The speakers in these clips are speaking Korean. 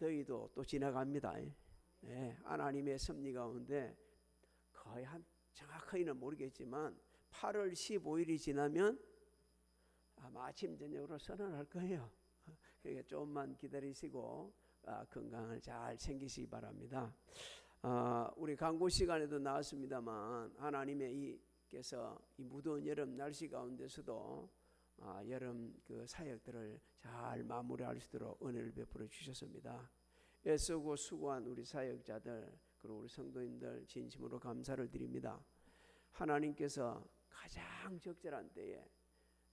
더위도 또 지나갑니다. 예, 하나님의 섭리 가운데 거의 한 정확하게는 모르겠지만 8월 15일이 지나면 아마 아침 저녁으로 선언할 거예요. 그러니까 조금만 기다리시고 건강을 잘 챙기시기 바랍니다. 우리 광고 시간에도 나왔습니다만 하나님의 이께서 이 무더운 여름 날씨 가운데서도 여름 그 사역들을 잘 마무리할 수 있도록 은혜를 베풀어 주셨습니다. 애쓰고 수고한 우리 사역자들 그리고 우리 성도님들 진심으로 감사를 드립니다. 하나님께서 가장 적절한 때에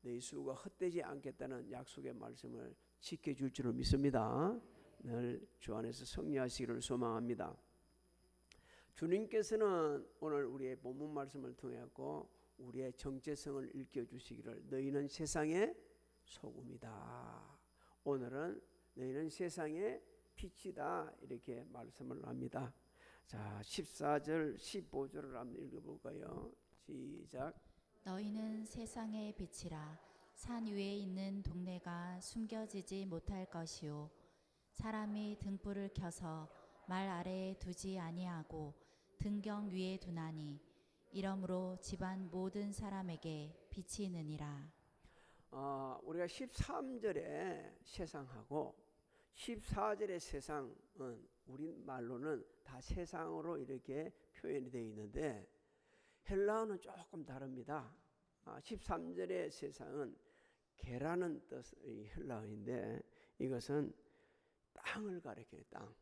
너희 수고가 헛되지 않겠다는 약속의 말씀을 지켜줄 줄을 믿습니다. 늘 주 안에서 승리하시기를 소망합니다. 주님께서는 오늘 우리의 본문 말씀을 통해 우리의 정체성을 일깨워주시기를 너희는 세상의 소금이다. 오늘은 너희는 세상의 빛이다 이렇게 말씀을 합니다. 자, 14절 15절을 한번 읽어볼까요? 시작. 너희는 세상의 빛이라. 산 위에 있는 동네가 숨겨지지 못할 것이요 사람이 등불을 켜서 말 아래에 두지 아니하고 등경 위에 두나니 이러므로 집안 모든 사람에게 빛이 느니라. 우리가 13절의 세상하고 14절의 세상은 우리말로는 다 세상으로 이렇게 표현이 되어 있는데 헬라어는 조금 다릅니다. 13절의 세상은 개라는 뜻의 헬라어인데 이것은 땅을 가리켜요. 땅.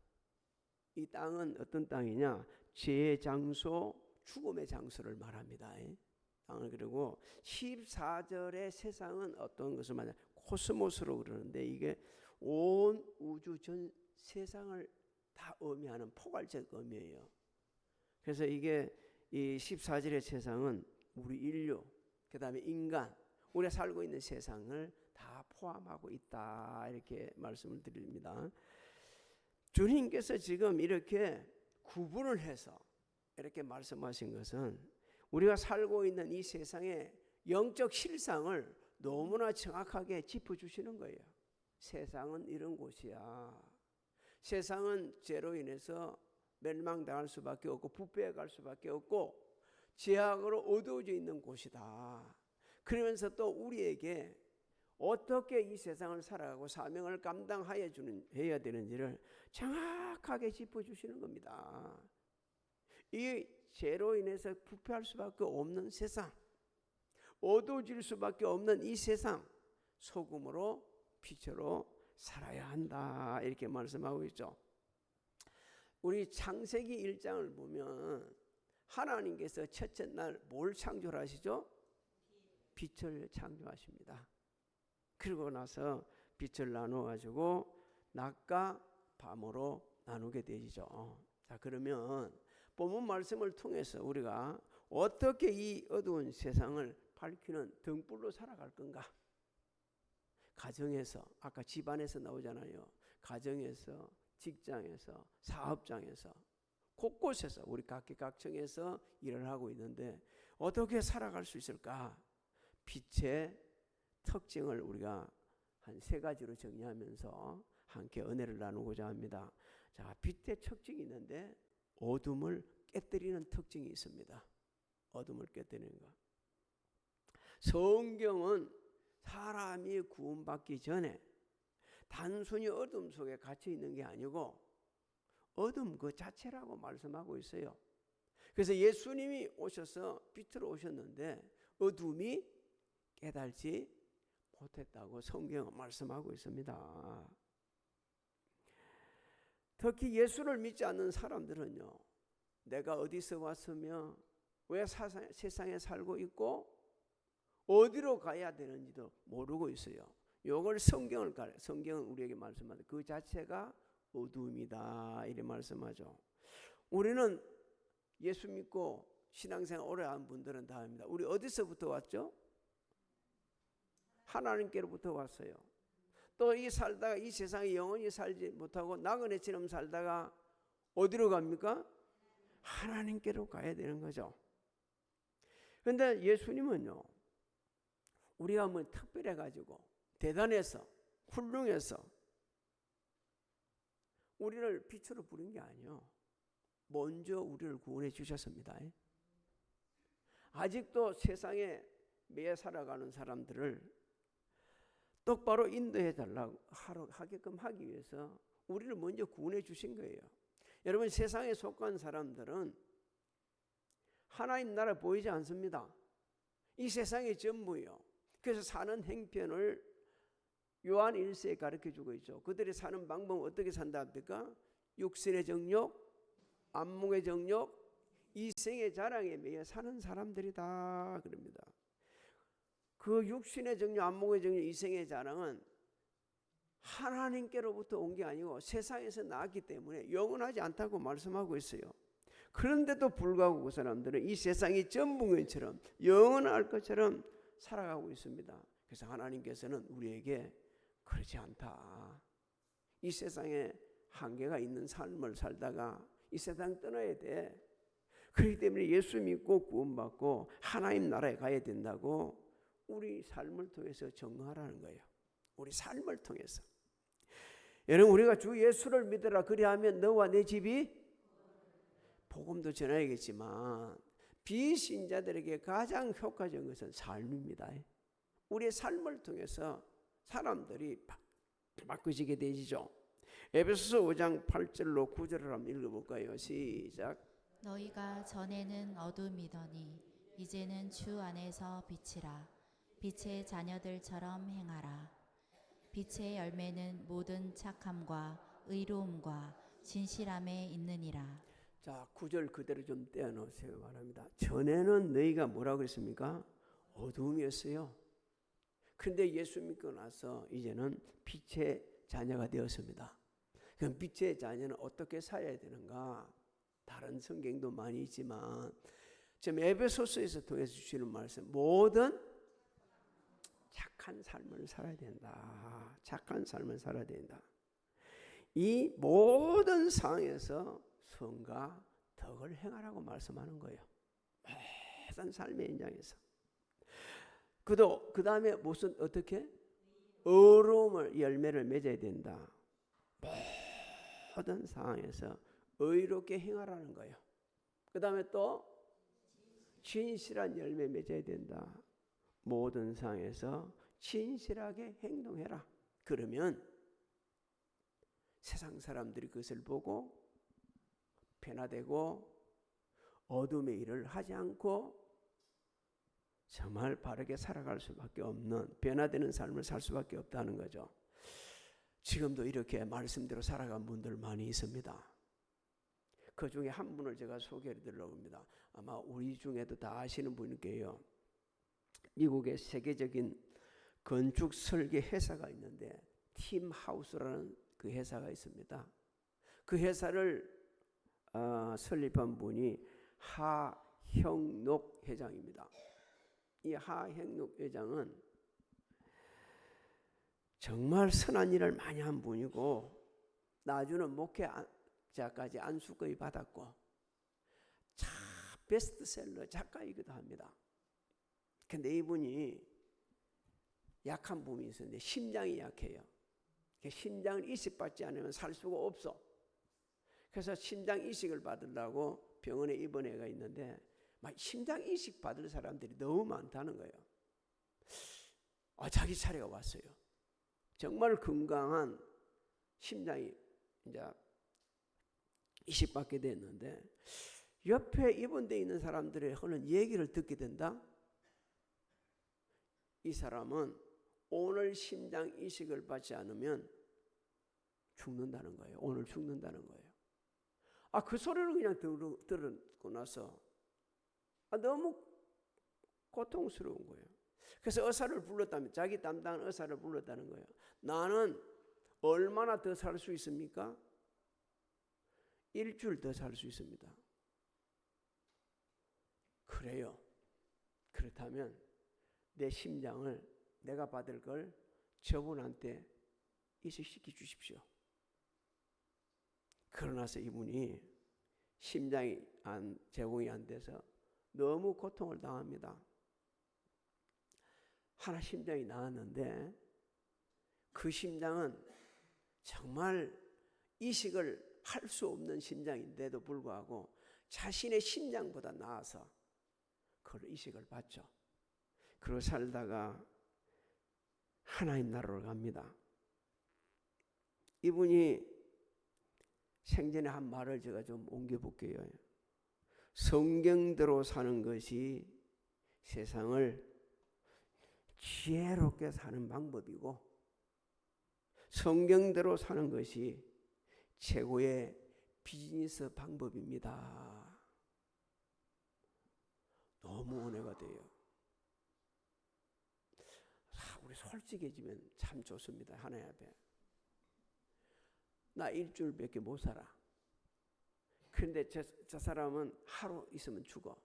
이 땅은 어떤 땅이냐? 죄의 장소, 죽음의 장소를 말합니다. 땅을. 그리고 14절의 세상은 어떤 것을 말하냐? 코스모스로 그러는데 이게 온 우주 전 세상을 다 의미하는 포괄적 의미예요. 그래서 이게 이 14절의 세상은 우리 인류, 그 다음에 인간, 우리가 살고 있는 세상을 다 포함하고 있다 이렇게 말씀을 드립니다. 주님께서 지금 이렇게 구분을 해서 이렇게 말씀하신 것은 우리가 살고 있는 이 세상의 영적 실상을 너무나 정확하게 짚어주시는 거예요. 세상은 이런 곳이야. 세상은 죄로 인해서 멸망당할 수밖에 없고 부패해 갈 수밖에 없고 죄악으로 어두워져 있는 곳이다. 그러면서 또 우리에게 어떻게 이 세상을 살아가고 사명을 감당해야 되는지를 정확하게 짚어주시는 겁니다. 이 죄로 인해서 부패할 수밖에 없는 세상, 어두워질 수밖에 없는 이 세상, 소금으로 빛으로 살아야 한다 이렇게 말씀하고 있죠. 우리 창세기 1장을 보면 하나님께서 첫째 날 뭘 창조하시죠? 빛을 창조하십니다. 그러고 나서 빛을 나누어 가지고 낮과 밤으로 나누게 되죠. 자, 그러면 본문 말씀을 통해서 우리가 어떻게 이 어두운 세상을 밝히는 등불로 살아갈 건가? 가정에서, 아까 집안에서 나오잖아요. 가정에서, 직장에서, 사업장에서, 곳곳에서 우리 각계각층에서 일을 하고 있는데 어떻게 살아갈 수 있을까? 빛의 특징을 우리가 한 3가지로 정리하면서 함께 은혜를 나누고자 합니다. 자, 빛의 특징이 있는데 어둠을 깨뜨리는 특징이 있습니다. 어둠을 깨뜨리는 것. 성경은 사람이 구원받기 전에 단순히 어둠 속에 갇혀 있는 게 아니고 어둠 그 자체라고 말씀하고 있어요. 그래서 예수님이 오셔서 빛으로 오셨는데 어둠이 깨달지 못했다고 성경은 말씀하고 있습니다. 특히 예수를 믿지 않는 사람들은요, 내가 어디서 왔으며 왜 세상에 살고 있고 어디로 가야 되는지도 모르고 있어요. 이걸 성경은 우리에게 말씀하죠. 그 자체가 어둠이다 이렇게 말씀하죠. 우리는 예수 믿고 신앙생활 오래 한 분들은 다 합니다. 우리 어디서부터 왔죠? 하나님께로부터 왔어요. 또 이 살다가 이 세상에 영원히 살지 못하고 나그네처럼 살다가 어디로 갑니까? 하나님께로 가야 되는 거죠. 그런데 예수님은요, 우리가 뭐 특별해가지고 대단해서 훌륭해서 우리를 빛으로 부른 게 아니요. 먼저 우리를 구원해 주셨습니다. 아직도 세상에 매여 살아가는 사람들을 똑바로 인도해 달라고 하게끔 하기 위해서 우리를 먼저 구원해 주신 거예요. 여러분, 세상에 속한 사람들은 하나님 나라 보이지 않습니다. 이 세상의 전부요. 그래서 사는 행편을 요한 1세에 가르쳐주고 있죠. 그들이 사는 방법은 어떻게 산다 합니까? 육신의 정욕, 안목의 정욕, 이생의 자랑에 매여 사는 사람들이다 그럽니다. 그 육신의 정욕, 안목의 정욕, 이생의 자랑은 하나님께로부터 온 게 아니고 세상에서 나왔기 때문에 영원하지 않다고 말씀하고 있어요. 그런데도 불구하고 그 사람들은 이 세상이 전부인 것처럼 영원할 것처럼 살아가고 있습니다. 그래서 하나님께서는 우리에게 그렇지 않다. 이 세상에 한계가 있는 삶을 살다가 이 세상 떠나야 돼. 그렇기 때문에 예수 믿고 구원받고 하나님 나라에 가야 된다고 우리 삶을 통해서 증거하라는 거예요. 우리 삶을 통해서. 여러분, 우리가 주 예수를 믿으라 그리하면 너와 내 집이 복음도 전해야겠지만 비신자들에게 가장 효과적인 것은 삶입니다. 우리의 삶을 통해서 사람들이 바꾸시게 되시죠. 에베소서 5장 8절로 9절을 한번 읽어볼까요? 시작. 너희가 전에는 어둠이더니 이제는 주 안에서 빛이라. 빛의 자녀들처럼 행하라. 빛의 열매는 모든 착함과 의로움과 진실함에 있느니라. 자, 9절 그대로 좀 떼어놓으세요 바랍니다. 전에는 너희가 뭐라고 그랬습니까? 어둠이었어요. 그런데 예수 믿고 나서 이제는 빛의 자녀가 되었습니다. 그럼 빛의 자녀는 어떻게 살아야 되는가? 다른 성경도 많이 있지만 지금 에베소서에서 통해서 주시는 말씀, 모든 착한 삶을 살아야 된다. 착한 삶을 살아야 된다. 이 모든 상황에서 선과 덕을 행하라고 말씀하는 거예요. 모든 삶의 현장에서. 그 다음에 무슨 어떻게? 의로움을 열매를 맺어야 된다. 모든 상황에서 의롭게 행하라는 거예요. 그 다음에 또 진실한 열매 맺어야 된다. 모든 상황에서 진실하게 행동해라. 그러면 세상 사람들이 그것을 보고 변화되고 어둠의 일을 하지 않고 정말 바르게 살아갈 수밖에 없는, 변화되는 삶을 살 수밖에 없다는 거죠. 지금도 이렇게 말씀대로 살아간 분들 많이 있습니다. 그 중에 한 분을 제가 소개해 드리려고 합니다. 아마 우리 중에도 다 아시는 분이게요. 미국의 세계적인 건축 설계 회사가 있는데 팀 하우스라는 그 회사가 있습니다. 그 회사를 설립한 분이 하형록 회장입니다. 이 하형록 회장은 정말 선한 일을 많이 한 분이고 나중에는 목회자까지 안수거의 받았고 베스트셀러 작가이기도 합니다. 근데 이분이 약한 부분이 있었는데 심장이 약해요. 심장을 이식받지 않으면 살 수가 없어. 그래서 심장 이식을 받으려고 병원에 입원해가 있는데 막 심장 이식 받을 사람들이 너무 많다는 거예요. 자기 차례가 왔어요. 정말 건강한 심장이 이제 이식받게 됐는데 옆에 입원되어 있는 사람들의 하는 얘기를 듣게 된다. 이 사람은 오늘 심장 이식을 받지 않으면 죽는다는 거예요. 오늘 죽는다는 거예요. 그 소리를 그냥 들었고 나서 너무 고통스러운 거예요. 그래서 의사를 불렀다면, 자기 담당한 의사를 불렀다는 거예요. 나는 얼마나 더 살 수 있습니까? 일주일 더 살 수 있습니다. 그래요. 그렇다면 내 심장을 내가 받을 걸 저분한테 이식시켜 주십시오. 그러나서 이분이 심장이 제공이 안 돼서 너무 고통을 당합니다. 하나 심장이 나왔는데 그 심장은 정말 이식을 할 수 없는 심장인데도 불구하고 자신의 심장보다 나아서 그걸 이식을 받죠. 그러고 살다가 하나님 나라로 갑니다. 이분이 생전에 한 말을 제가 좀 옮겨볼게요. 성경대로 사는 것이 세상을 지혜롭게 사는 방법이고 성경대로 사는 것이 최고의 비즈니스 방법입니다. 너무 은혜가 돼요. 우리 솔직해지면 참 좋습니다. 하나님 앞에. 나 일주일밖에 못 살아. 그런데 저 사람은 하루 있으면 죽어.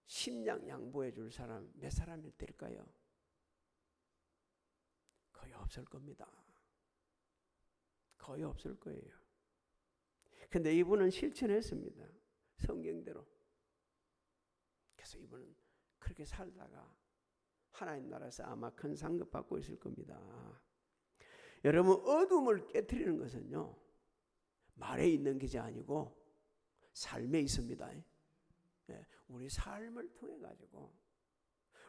심장 양보해 줄 사람 몇 사람이 될까요? 거의 없을 겁니다. 거의 없을 거예요. 근데 이분은 실천했습니다. 성경대로. 그래서 이분은 그렇게 살다가 하나님 나라에서 아마 큰 상급 받고 있을 겁니다. 여러분, 어둠을 깨트리는 것은요, 말에 있는 것이 아니고 삶에 있습니다. 우리 삶을 통해 가지고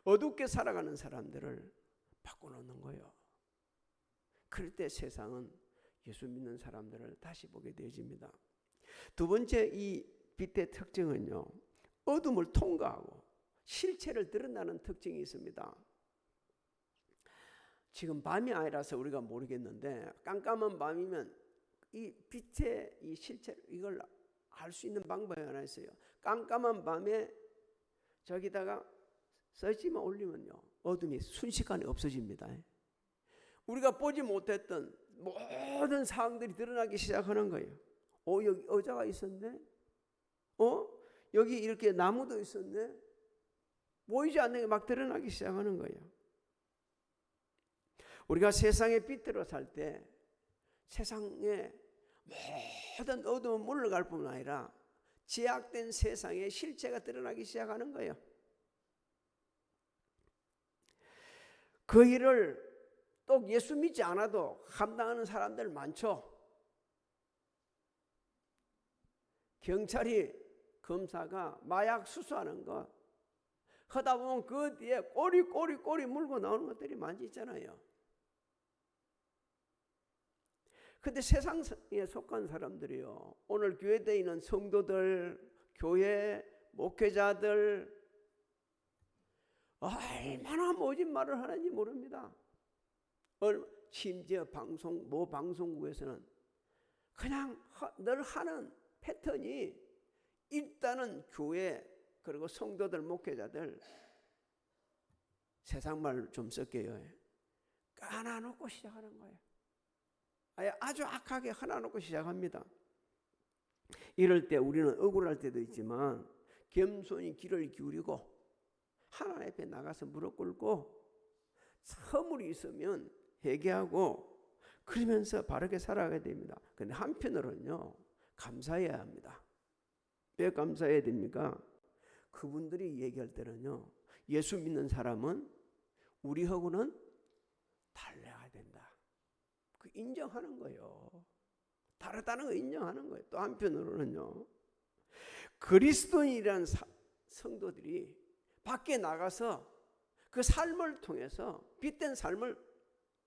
어둡게 살아가는 사람들을 바꿔놓는 거예요. 그럴 때 세상은 예수 믿는 사람들을 다시 보게 되어집니다. 두 번째 이 빛의 특징은요, 어둠을 통과하고 실체를 드러나는 특징이 있습니다. 지금 밤이 아니라서 우리가 모르겠는데 깜깜한 밤이면 이 빛의 이 실체 이걸 알 수 있는 방법이 하나 있어요. 깜깜한 밤에 저기다가 서치만 올리면요, 어둠이 순식간에 없어집니다. 우리가 보지 못했던 모든 사항들이 드러나기 시작하는 거예요. 여기 의자가 있었네. 여기 이렇게 나무도 있었네. 보이지 않는 게 막 드러나기 시작하는 거예요. 우리가 세상의 빛으로 살 때 세상에 모든 어두움은 물러갈 뿐만 아니라 제약된 세상의 실체가 드러나기 시작하는 거예요. 그 일을 또 예수 믿지 않아도 감당하는 사람들 많죠. 경찰이 검사가 마약 수수하는 거 하다 보면 그 뒤에 꼬리 물고 나오는 것들이 많이 있잖아요. 근데 세상에 속한 사람들이요, 오늘 교회에 있는 성도들, 교회 목회자들 얼마나 모진 말을 하는지 모릅니다. 심지어 모 방송국에서는 그냥 늘 하는 패턴이 일단은 교회 그리고 성도들 목회자들 세상 말 좀 쓸게요. 까놔놓고 시작하는 거예요. 아주 악하게 하나놓고 시작합니다. 이럴 때 우리는 억울할 때도 있지만 겸손히 귀를 기울이고 하나님 앞에 나가서 무릎 꿇고 허물이 있으면 회개하고 그러면서 바르게 살아가야 됩니다. 그런데 한편으로는요, 감사해야 합니다. 왜 감사해야 됩니까? 그분들이 얘기할 때는요, 예수 믿는 사람은 우리하고는 달라야 된다. 그 인정하는 거예요. 다르다는 거 인정하는 거예요. 또 한편으로는요, 그리스도인이라는 성도들이 밖에 나가서 그 삶을 통해서 빛된 삶을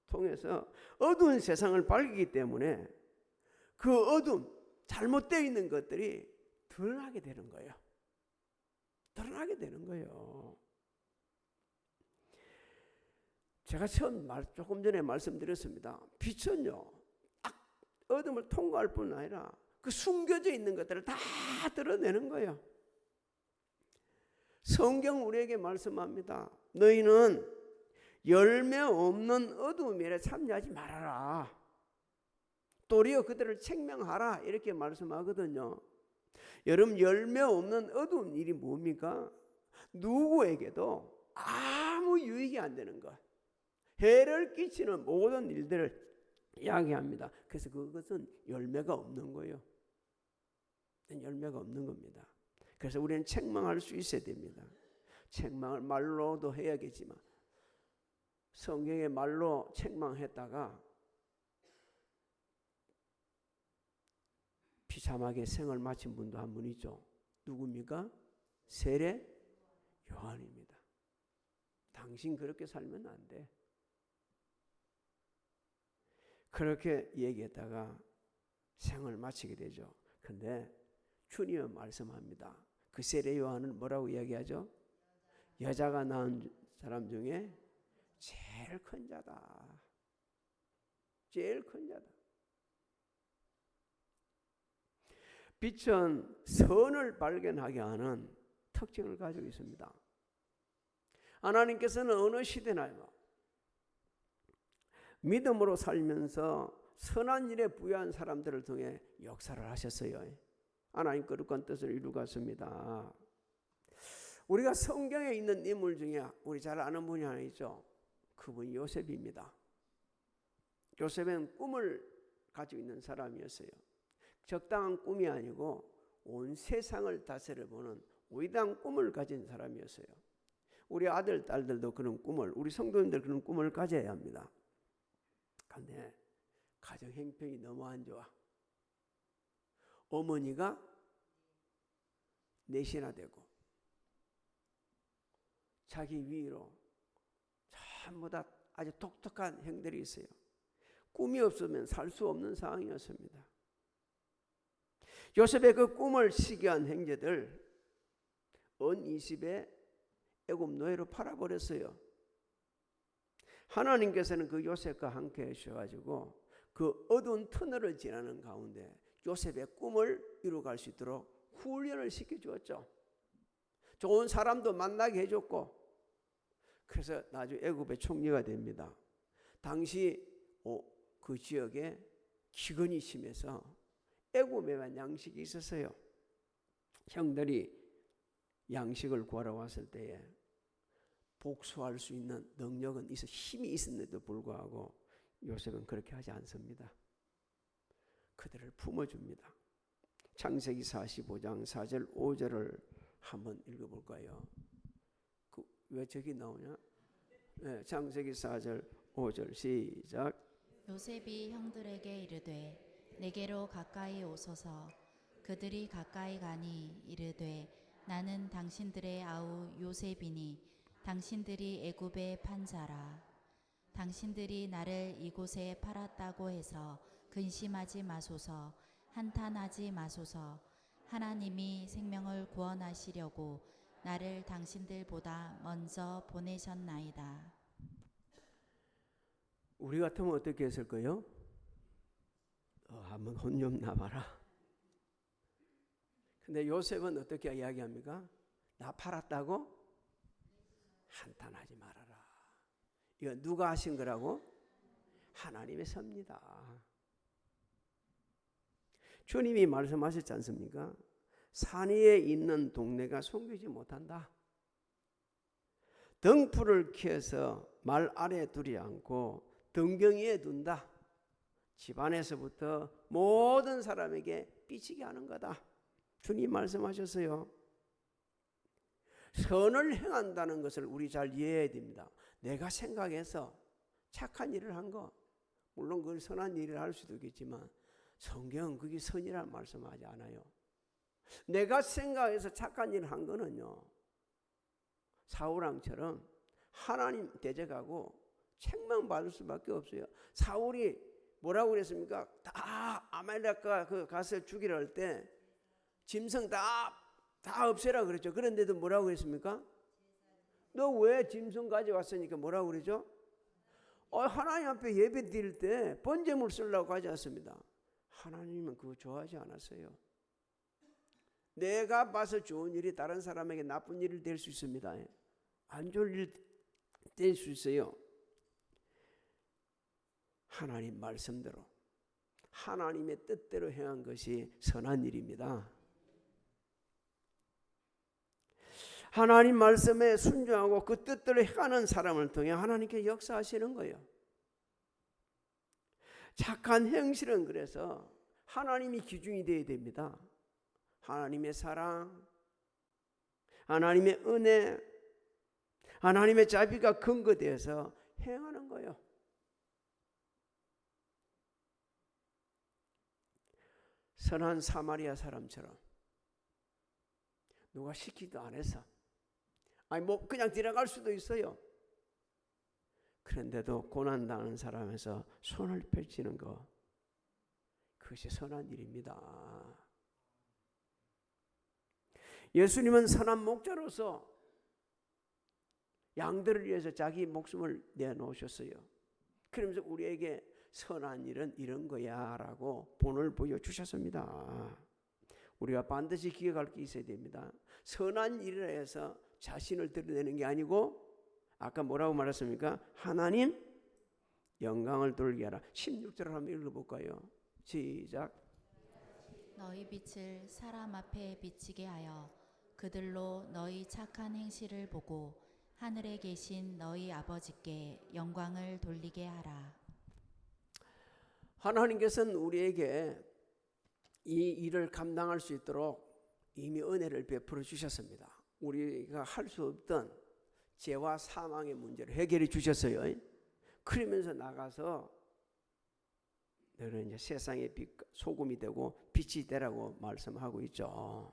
통해서 어두운 세상을 밝히기 때문에 그 어둠, 잘못되어 있는 것들이 드러나게 되는 거예요. 드러나게 되는 거예요. 제가 조금 전에 말씀드렸습니다. 빛은요, 어둠을 통과할 뿐 아니라 그 숨겨져 있는 것들을 다 드러내는 거예요. 성경 우리에게 말씀합니다. 너희는 열매 없는 어두운 일에 참여하지 말아라. 도리어 그들을 책망하라. 이렇게 말씀하거든요. 여러분, 열매 없는 어두운 일이 뭡니까? 누구에게도 아무 유익이 안 되는 것, 해를 끼치는 모든 일들을 이야기합니다. 그래서 그것은 열매가 없는 거예요. 열매가 없는 겁니다. 그래서 우리는 책망할 수 있어야 됩니다. 책망을 말로도 해야겠지만 성경의 말로 책망했다가 자막에 생을 마친 분도 한 분 있죠. 누굽니까? 세례 요한입니다. 당신 그렇게 살면 안 돼. 그렇게 얘기했다가 생을 마치게 되죠. 근데 주님은 말씀합니다. 그 세례 요한은 뭐라고 이야기하죠? 여자가 낳은 사람 중에 제일 큰 자다. 제일 큰 자다. 빛은 선을 발견하게 하는 특징을 가지고 있습니다. 하나님께서는 어느 시대나 믿음으로 살면서 선한 일에 부여한 사람들을 통해 역사를 하셨어요. 하나님 거룩한 뜻을 이루갔습니다. 우리가 성경에 있는 인물 중에 우리 잘 아는 분이 하나 있죠. 그분이 요셉입니다. 요셉은 꿈을 가지고 있는 사람이었어요. 적당한 꿈이 아니고 온 세상을 다스려보는 위대한 꿈을 가진 사람이었어요. 우리 아들, 딸들도 그런 꿈을, 우리 성도님들 그런 꿈을 가져야 합니다. 그런데 가정 형편이 너무 안 좋아. 어머니가 넷이나 되고 자기 위로 전부 다 아주 독특한 형들이 있어요. 꿈이 없으면 살 수 없는 상황이었습니다. 요셉의 그 꿈을 시기한 형제들 은 20에 애굽 노예로 팔아버렸어요. 하나님께서는 그 요셉과 함께 하셔가지고 그 어두운 터널을 지나는 가운데 요셉의 꿈을 이루어갈 수 있도록 훈련을 시켜주었죠. 좋은 사람도 만나게 해줬고, 그래서 나중에 애굽의 총리가 됩니다. 당시 그 지역에 기근이 심해서 애굽에만 양식이 있었어요. 형들이 양식을 구하러 왔을 때에 복수할 수 있는 능력은 있어, 힘이 있었는데도 불구하고 요셉은 그렇게 하지 않습니다. 그들을 품어줍니다. 창세기 45장 4절 5절을 한번 읽어볼까요? 왜 저기 나오냐? 네, 창세기 4절 5절 시작. 요셉이 형들에게 이르되 내게로 가까이 오소서. 그들이 가까이 가니 이르되 나는 당신들의 아우 요셉이니 당신들이 애굽에 판 자라. 당신들이 나를 이곳에 팔았다고 해서 근심하지 마소서. 한탄하지 마소서. 하나님이 생명을 구원하시려고 나를 당신들보다 먼저 보내셨나이다. 우리 같으면 어떻게 했을까요? 한번 혼 좀 나봐라. 근데 요셉은 어떻게 이야기합니까? 나 팔았다고? 한탄하지 말아라. 이거 누가 하신 거라고? 하나님의 섭니다. 주님이 말씀하셨지 않습니까? 산 위에 있는 동네가 숨기지 못한다. 등불을 켜서 말 아래에 두지 않고 등경 위에 둔다. 집안에서부터 모든 사람에게 비치게 하는 거다. 주님 말씀하셨어요. 선을 행한다는 것을 우리 잘 이해해야 됩니다. 내가 생각해서 착한 일을 한 거, 물론 그건 선한 일을 할 수도 있겠지만 성경은 그게 선이라는 말씀하지 않아요. 내가 생각해서 착한 일을 한 거는요, 사울왕처럼 하나님 대적하고 책망받을 수밖에 없어요. 사울이 뭐라고 그랬습니까? 다 아말렉과 그 가서 죽이려 할 때 짐승 다 없애라 그랬죠. 그런데도 뭐라고 그랬습니까? 너 왜 짐승 가져왔으니까 뭐라고 그러죠? 하나님 앞에 예배 드릴 때 번제물 쓰려고 하지 않습니다. 하나님은 그거 좋아하지 않았어요. 내가 봐서 좋은 일이 다른 사람에게 나쁜 일이 될 수 있습니다. 안 좋은 일 될 수 있어요. 하나님 말씀대로 하나님의 뜻대로 행한 것이 선한 일입니다. 하나님 말씀에 순종하고 그 뜻대로 행하는 사람을 통해 하나님께 역사하시는 거예요. 착한 행실은 그래서 하나님이 기준이 되어야 됩니다. 하나님의 사랑, 하나님의 은혜, 하나님의 자비가 근거되어서 행하는 거예요. 선한 사마리아 사람처럼 누가 시키도 안 해서 아니 뭐 그냥 지나갈 수도 있어요. 그런데도 고난당하는 사람에서 손을 펼치는 것, 그것이 선한 일입니다. 예수님은 선한 목자로서 양들을 위해서 자기 목숨을 내놓으셨어요. 그러면서 우리에게 선한 일은 이런 거야 라고 본을 보여주셨습니다. 우리가 반드시 기억할 게 있어야 됩니다. 선한 일이라 해서 자신을 드러내는 게 아니고 아까 뭐라고 말했습니까? 하나님 영광을 돌게 하라. 16절을 한번 읽어볼까요? 시작. 너희 빛을 사람 앞에 비치게 하여 그들로 너희 착한 행실을 보고 하늘에 계신 너희 아버지께 영광을 돌리게 하라. 하나님께서는 우리에게 이 일을 감당할 수 있도록 이미 은혜를 베풀어 주셨습니다. 우리가 할 수 없던 죄와 사망의 문제를 해결해 주셨어요. 그러면서 나가서 너는 이제 세상의 빛, 소금이 되고 빛이 되라고 말씀하고 있죠.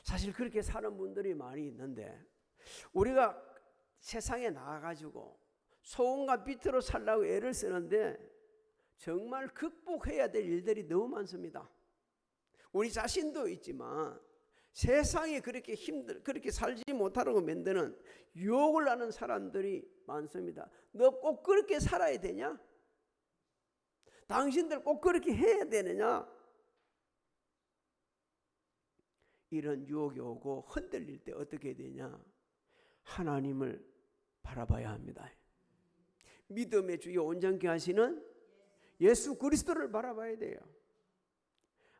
사실 그렇게 사는 분들이 많이 있는데 우리가 세상에 나가가지고 소금과 빛으로 살라고 애를 쓰는데 정말 극복해야 될 일들이 너무 많습니다. 우리 자신도 있지만 세상에 그렇게 그렇게 살지 못하라고 만드는 유혹을 하는 사람들이 많습니다. 너 꼭 그렇게 살아야 되냐? 당신들 꼭 그렇게 해야 되느냐? 이런 유혹이 오고 흔들릴 때 어떻게 되냐? 하나님을 바라봐야 합니다. 믿음의 주요 온전케 하시는 예수 그리스도를 바라봐야 돼요.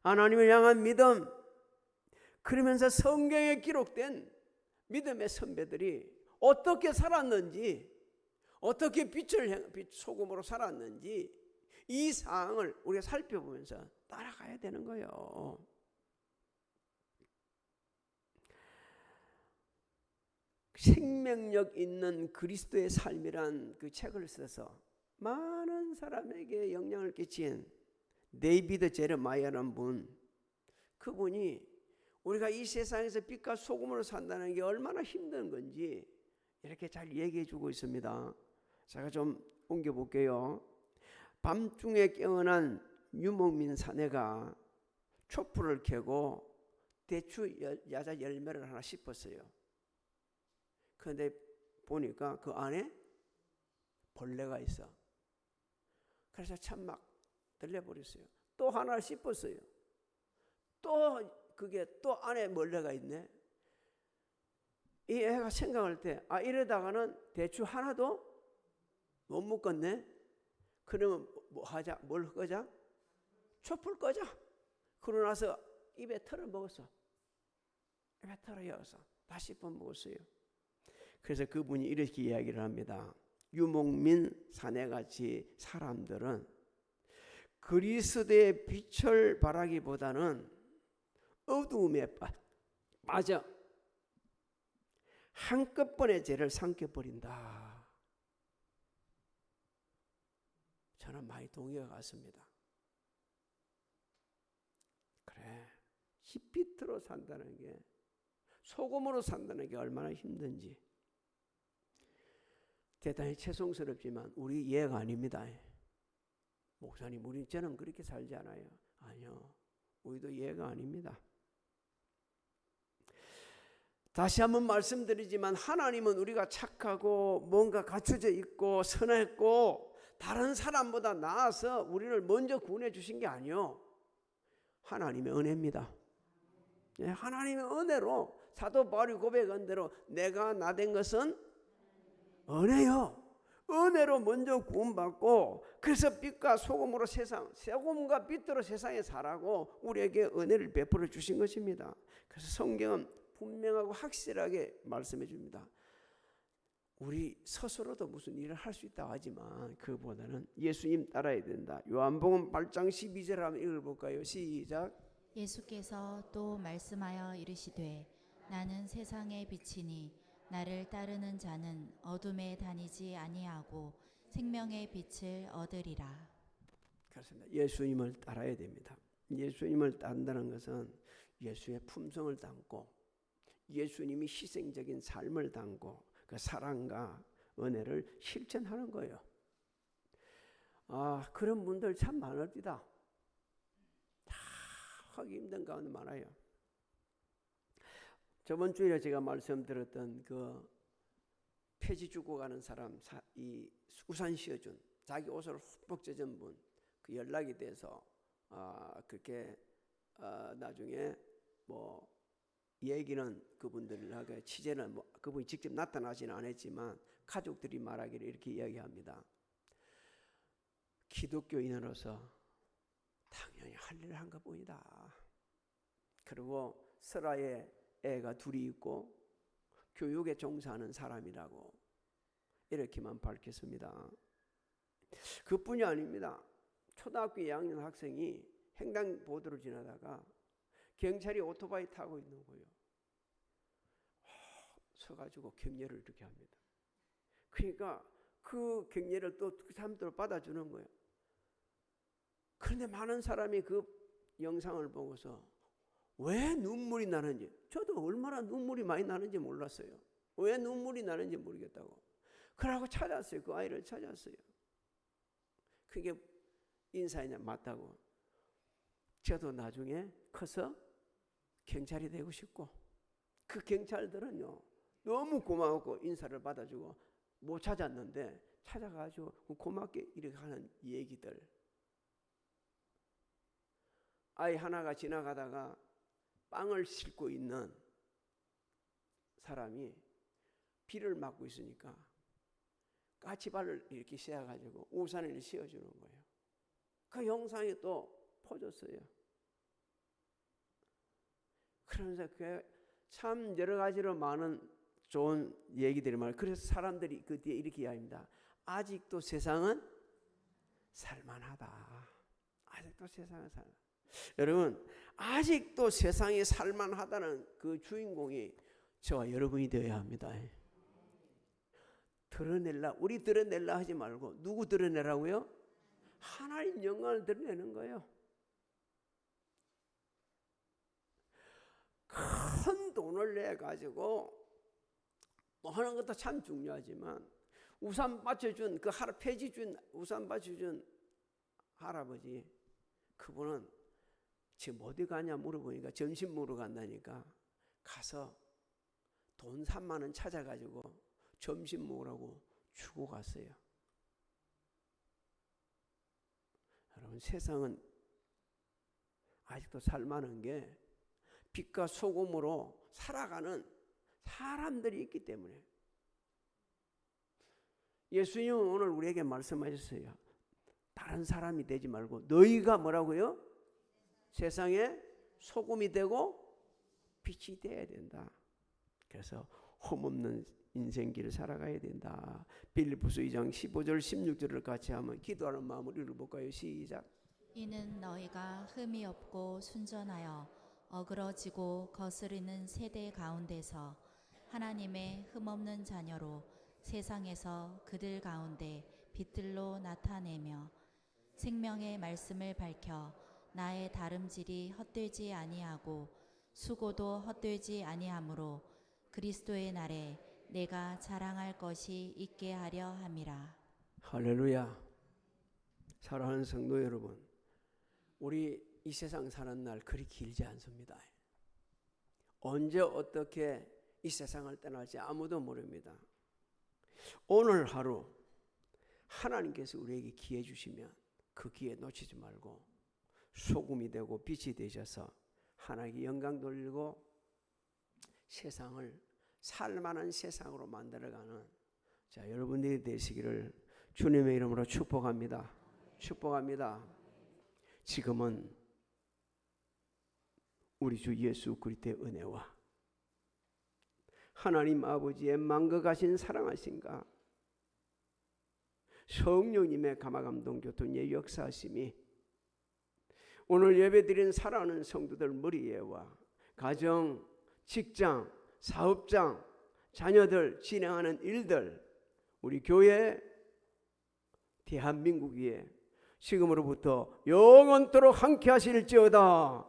하나님을 향한 믿음. 그러면서 성경에 기록된 믿음의 선배들이 어떻게 살았는지, 어떻게 소금으로 살았는지 이 사항을 우리가 살펴보면서 따라가야 되는 거예요. 생명력 있는 그리스도의 삶이란 그 책을 써서 많은 사람에게 영향을 끼친 데이비드 제레마이아라는 분, 그분이 우리가 이 세상에서 빛과 소금으로 산다는 게 얼마나 힘든 건지 이렇게 잘 얘기해 주고 있습니다. 제가 좀 옮겨볼게요. 밤중에 깨어난 유목민 사내가 촛불을 켜고 대추 야자 열매를 하나 씹었어요. 그런데 보니까 그 안에 벌레가 있어. 그래서 참막 들려버렸어요. 또 하나 씹었어요. 또 그게 또 안에 벌레가 있네. 이 애가 생각할 때 이러다가는 대추 하나도 못 먹겠네. 그러면 뭐 하자? 뭘 끄자? 촛불 꺼자. 그러고 나서 입에 털어 먹었어. 입에 털어 여어서 다 씹어 먹었어요. 그래서 그분이 이렇게 이야기를 합니다. 유목민 사내같이 사람들은 그리스도의 빛을 바라기보다는 어두움에 빠져 한꺼번에 죄를 삼켜버린다. 저는 많이 동의가 갔습니다. 그래, 흰빛으로 산다는 게, 소금으로 산다는 게 얼마나 힘든지 대단히 죄송스럽지만 우리 이해가 아닙니다. 목사님, 우리 저는 그렇게 살지 않아요. 아니요, 우리도 이해가 아닙니다. 다시 한번 말씀드리지만 하나님은 우리가 착하고 뭔가 갖춰져 있고 선했고 다른 사람보다 나아서 우리를 먼저 구원해 주신 게 아니요, 하나님의 은혜입니다. 하나님의 은혜로 사도 바울이 고백한 대로 내가 나 된 것은 은혜요. 은혜로 먼저 구원받고 그래서 빛과 소금으로 소금과 빛으로 세상에 살라고 우리에게 은혜를 베풀어 주신 것입니다. 그래서 성경은 분명하고 확실하게 말씀해 줍니다. 우리 스스로도 무슨 일을 할 수 있다고 하지만 그보다는 예수님 따라야 된다. 요한복음 8장 12절 한번 읽어볼까요? 시작. 예수께서 또 말씀하여 이르시되 나는 세상의 빛이니 나를 따르는 자는 어둠에 다니지 아니하고 생명의 빛을 얻으리라. 그렇습니다. 예수님을 따라야 됩니다. 예수님을 따른다는 것은 예수의 품성을 담고 예수님이 희생적인 삶을 담고 그 사랑과 은혜를 실천하는 거예요. 그런 분들 참 많습니다. 다 하기 힘든 가운데 많아요. 저번 주에 제가 말씀드렸던 그 폐지 주고 가는 사람, 이 우산 씌워준 자기 옷을 흠뻑 젖은 분, 그 연락이 돼서 그렇게 나중에 뭐 얘기는 그분들하고 취재는 뭐 그분이 직접 나타나지는 않았지만 가족들이 말하기를 이렇게 이야기합니다. 기독교인으로서 당연히 할 일을 한 것뿐이다. 그리고 설아에 애가 둘이 있고 교육에 종사하는 사람이라고 이렇게만 밝혔습니다. 그뿐이 아닙니다. 초등학교 2학년 학생이 횡단보도를 지나다가 경찰이 오토바이 타고 있는 거예요. 서가지고 격려를 이렇게 합니다. 그러니까 그 격려를 또 그 사람들을 받아주는 거예요. 그런데 많은 사람이 그 영상을 보고서 왜 눈물이 나는지, 저도 얼마나 눈물이 많이 나는지 몰랐어요. 왜 눈물이 나는지 모르겠다고. 그러고 찾았어요. 그 아이를 찾았어요. 그게 인사이냐 맞다고. 저도 나중에 커서 경찰이 되고 싶고, 그 경찰들은요 너무 고마웠고 인사를 받아주고 못 찾았는데 찾아가지고 고맙게 이렇게 하는 얘기들. 아이 하나가 지나가다가 빵을 싣고 있는 사람이 비를 맞고 있으니까 까치발을 이렇게 씌워가지고 우산을 씌워주는 거예요. 그 영상이 또 퍼졌어요. 그러면서 참 여러 가지로 많은 좋은 얘기들이 많아요. 그래서 사람들이 그 뒤에 이렇게 이야기합니다. 아직도 세상은 살만하다. 아직도 세상은 살만하다. 여러분, 아직도 세상이 살만하다는 그 주인공이 저와 여러분이 되어야 합니다. 우리 드러낼라 하지 말고 누구 드러내라고요? 하나님 영광을 드러내는 거예요. 큰 돈을 내 가지고 뭐 하는 것도 참 중요하지만 우산 받쳐준 그 폐지 준 우산 받쳐준 할아버지, 그분은 지금 어디 가냐 물어보니까 점심 먹으러 간다니까 가서 돈 3만 원 찾아가지고 점심 먹으라고 주고 갔어요. 여러분, 세상은 아직도 살만한 게 빛과 소금으로 살아가는 사람들이 있기 때문에. 예수님은 오늘 우리에게 말씀하셨어요. 다른 사람이 되지 말고 너희가 뭐라고요? 세상에 소금이 되고 빛이 되어야 된다. 그래서 험없는 인생길을 살아가야 된다. 빌립보서 2장 15절 16절을 같이 한번 기도하는 마음으로 읽어볼까요? 시작. 이는 너희가 흠이 없고 순전하여 어그러지고 거스르는 세대 가운데서 하나님의 흠없는 자녀로 세상에서 그들 가운데 빛들로 나타내며 생명의 말씀을 밝혀 나의 다름질이 헛되지 아니하고 수고도 헛되지 아니하므로 그리스도의 날에 내가 자랑할 것이 있게 하려 함이라. 할렐루야. 사랑하는 성도 여러분, 우리 이 세상 사는 날 그리 길지 않습니다. 언제 어떻게 이 세상을 떠날지 아무도 모릅니다. 오늘 하루 하나님께서 우리에게 기회 주시면 그 기회 놓치지 말고 소금이 되고 빛이 되셔서 하나님께 영광 돌리고 세상을 살만한 세상으로 만들어가는 여러분들이 되시기를 주님의 이름으로 축복합니다. 축복합니다. 지금은 우리 주 예수 그리스도의 은혜와 하나님 아버지의 만거가신 사랑하신가 성령님의 감화감동 교통의 역사하심이 오늘 예배드린 사랑하는 성도들 머리에와 가정, 직장, 사업장, 자녀들 진행하는 일들, 우리 교회, 대한민국 위에 지금으로부터 영원토록 함께 하실지어다.